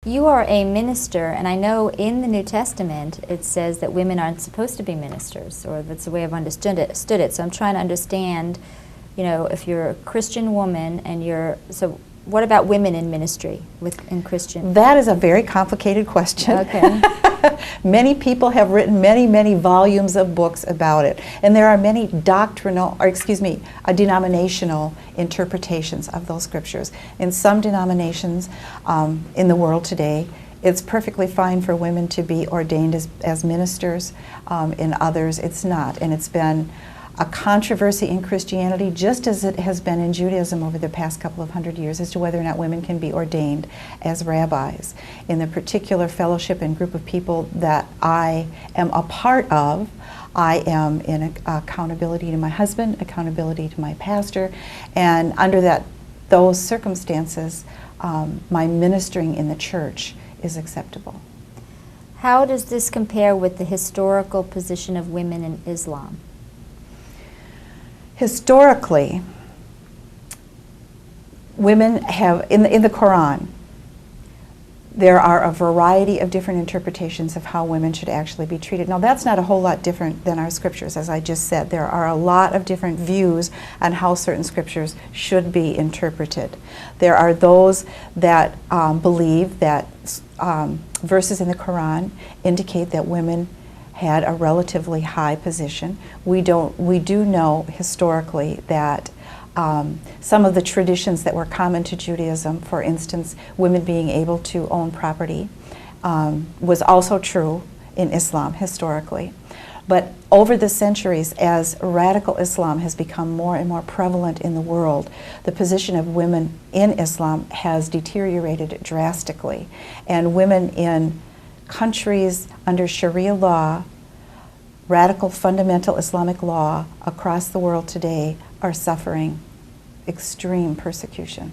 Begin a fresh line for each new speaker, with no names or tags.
You are a minister, and I know in the New Testament it says that women aren't supposed to be ministers, or that's the way I've understood it. So I'm trying to understand, you know, if you're a Christian woman and so what about women in ministry in Christian?
That is a very complicated question.
Okay.
Many people have written many, many volumes of books about it. And there are many denominational interpretations of those scriptures. In some denominations in the world today, it's perfectly fine for women to be ordained as ministers. In others, it's not. And it's been a controversy in Christianity, just as it has been in Judaism over the past couple of hundred years, as to whether or not women can be ordained as rabbis. In the particular fellowship and group of people that I am a part of, I am in accountability to my husband, accountability to my pastor, and under those circumstances, my ministering in the church is acceptable.
How does this compare with the historical position of women in Islam?
Historically, women have, in the Quran, there are a variety of different interpretations of how women should actually be treated. Now, that's not a whole lot different than our scriptures, as I just said. There are a lot of different views on how certain scriptures should be interpreted. There are those that believe that verses in the Quran indicate that women had a relatively high position. We do know historically that some of the traditions that were common to Judaism, for instance, women being able to own property, was also true in Islam historically. But over the centuries, as radical Islam has become more and more prevalent in the world, the position of women in Islam has deteriorated drastically. And women in countries under Sharia law, radical fundamental Islamic law across the world today, are suffering extreme persecution.